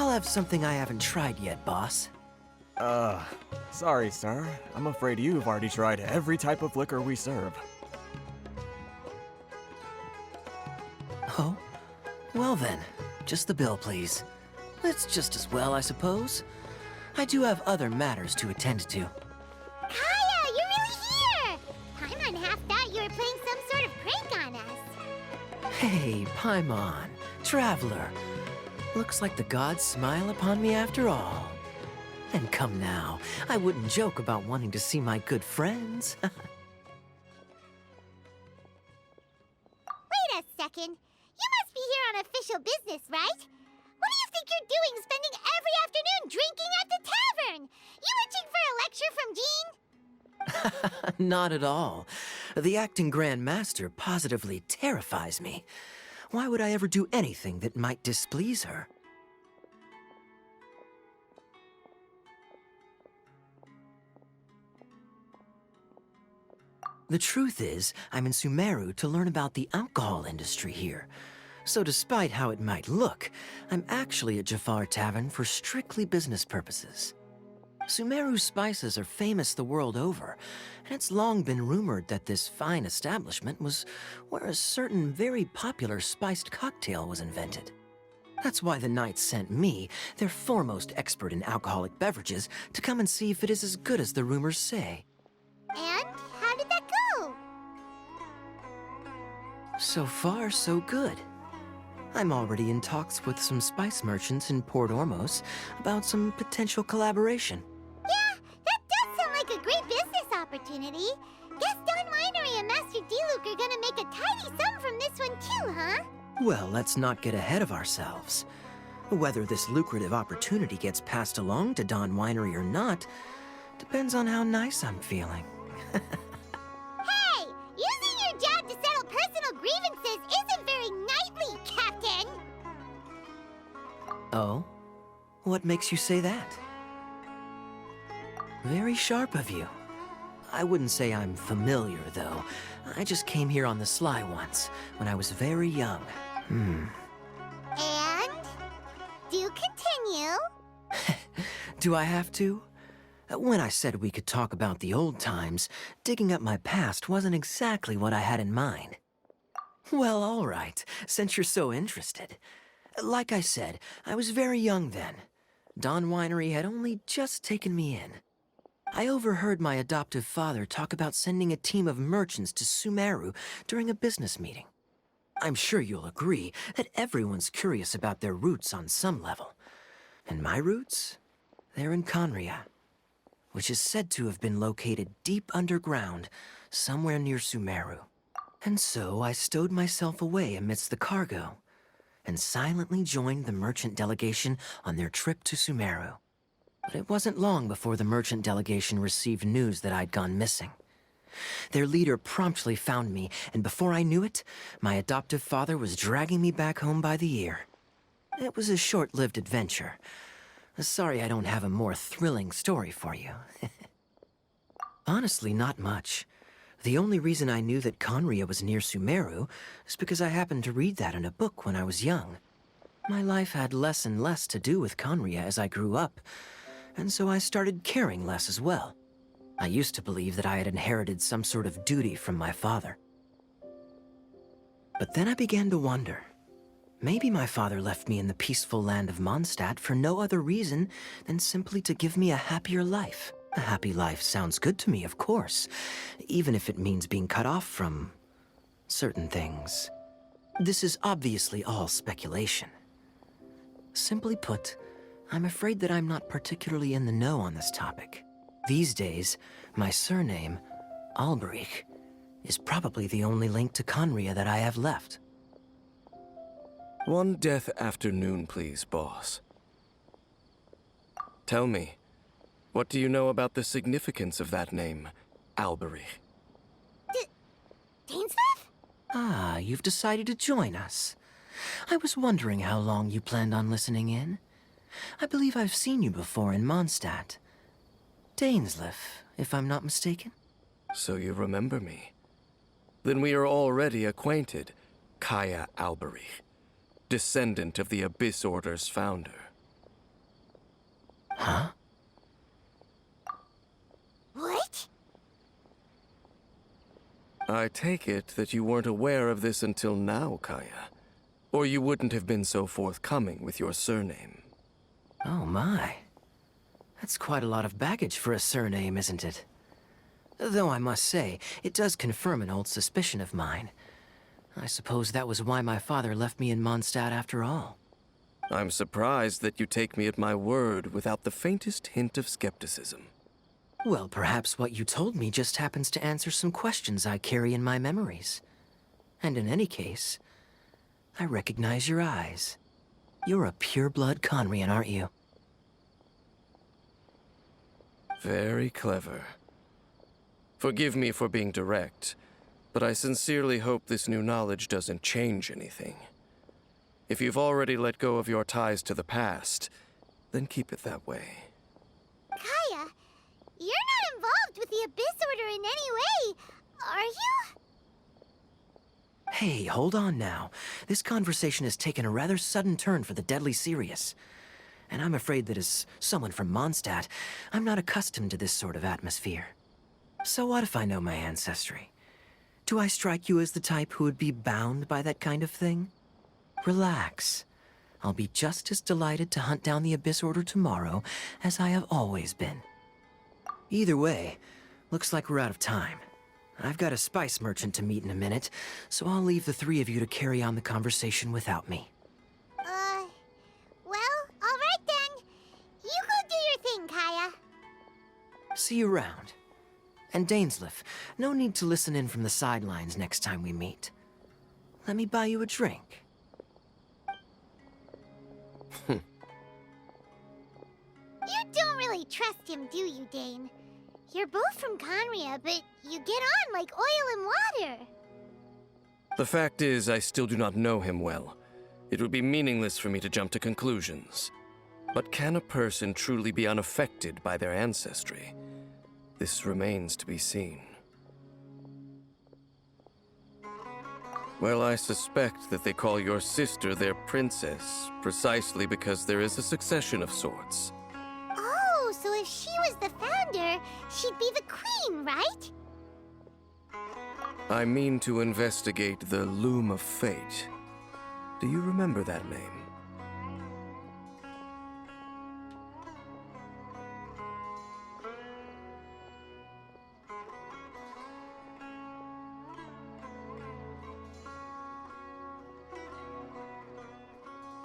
I'll have something I haven't tried yet, boss. Sorry, sir. I'm afraid you've already tried every type of liquor we serve. Oh? Well then, just the bill, please. It's just as well, I suppose. I do have other matters to attend to. Kaeya, you're really here! Paimon half thought you were playing some sort of prank on us. Hey, Paimon, traveler. Looks like the gods smile upon me after all. And come now, I wouldn't joke about wanting to see my good friends. Wait a second. You must be here on official business, right? What do you think you're doing spending every afternoon drinking at the tavern? You itching for a lecture from Jean? Not at all. The acting Grand Master positively terrifies me. Why would I ever do anything that might displease her? The truth is, I'm in SUMERU to learn about the alcohol industry here. So despite how it might look, I'm actually at Jafar Tavern for strictly business purposes. SUMERU spices are famous the world over, and it's long been rumored that this fine establishment was where a certain very popular spiced cocktail was invented. That's why the Knights sent me, their foremost expert in alcoholic beverages, to come and see if it is as good as the rumors say. And how did that go? So far, so good. I'm already in talks with some spice merchants in Port Ormos about some potential collaboration. Yeah, that does sound like a great business opportunity. Guess Don Winery and Master D-Luke are gonna make a tidy sum from this one too, huh? Well, let's not get ahead of ourselves. Whether this lucrative opportunity gets passed along to Don Winery or not depends on how nice I'm feeling. Hey, using your job to settle personal grievances isn't very knightly, Captain! Oh? What makes you say that? Very sharp of you. I wouldn't say I'm familiar, though. I just came here on the sly once, when I was very young. And? Do continue. Do I have to? When I said we could talk about the old times, digging up my past wasn't exactly what I had in mind. Well, all right, since you're so interested. Like I said, I was very young then. Don Winery had only just taken me in. I overheard my adoptive father talk about sending a team of merchants to SUMERU during a business meeting. I'm sure you'll agree that everyone's curious about their roots on some level. And my roots? They're in Khaenri'ah, which is said to have been located deep underground, somewhere near SUMERU. And so I stowed myself away amidst the cargo, and silently joined the merchant delegation on their trip to SUMERU. But it wasn't long before the merchant delegation received news that I'd gone missing. Their leader promptly found me, and before I knew it, my adoptive father was dragging me back home by the ear. It was a short-lived adventure. Sorry I don't have a more thrilling story for you. Honestly, not much. The only reason I knew that Khaenri'ah was near SUMERU is because I happened to read that in a book when I was young. My life had less and less to do with Khaenri'ah as I grew up, and so I started caring less as well. I used to believe that I had inherited some sort of duty from my father. But then I began to wonder. Maybe my father left me in the peaceful land of Mondstadt for no other reason than simply to give me a happier life. A happy life sounds good to me, of course, even if it means being cut off from certain things. This is obviously all speculation. Simply put, I'm afraid that I'm not particularly in the know on this topic. These days, my surname, Alberich, is probably the only link to Khaenri'ah that I have left. One death afternoon, please, boss. Tell me, what do you know about the significance of that name, Alberich? Dainsleif? Ah, you've decided to join us. I was wondering how long you planned on listening in. I believe I've seen you before in Mondstadt. Dainsleif, if I'm not mistaken. So you remember me. Then we are already acquainted, Kaeya Alberich, descendant of the Abyss Order's founder. Huh? What? I take it that you weren't aware of this until now, Kaeya. Or you wouldn't have been so forthcoming with your surname. Oh my. That's quite a lot of baggage for a surname, isn't it? Though I must say, it does confirm an old suspicion of mine. I suppose that was why my father left me in Mondstadt after all. I'm surprised that you take me at my word without the faintest hint of skepticism. Well, perhaps what you told me just happens to answer some questions I carry in my memories. And in any case, I recognize your eyes. You're a pure-blood Conrian, aren't you? Very clever. Forgive me for being direct, but I sincerely hope this new knowledge doesn't change anything. If you've already let go of your ties to the past, then keep it that way. Kaeya, you're not involved with the Abyss Order in any way, are you? Hey, hold on now. This conversation has taken a rather sudden turn for the deadly serious. And I'm afraid that as someone from Mondstadt, I'm not accustomed to this sort of atmosphere. So what if I know my ancestry? Do I strike you as the type who would be bound by that kind of thing? Relax. I'll be just as delighted to hunt down the Abyss Order tomorrow as I have always been. Either way, looks like we're out of time. I've got a spice merchant to meet in a minute, so I'll leave the three of you to carry on the conversation without me. Well, alright then. You go do your thing, Kaeya. See you around. And Dainsleif, no need to listen in from the sidelines next time we meet. Let me buy you a drink. You don't really trust him, do you, Dane? You're both from Conria, but you get on like oil and water. The fact is, I still do not know him well. It would be meaningless for me to jump to conclusions. But can a person truly be unaffected by their ancestry? This remains to be seen. Well, I suspect that they call your sister their princess, precisely because there is a succession of sorts. Oh, so if she was the founder, she'd be the queen, right? I mean to investigate the Loom of Fate. Do you remember that name?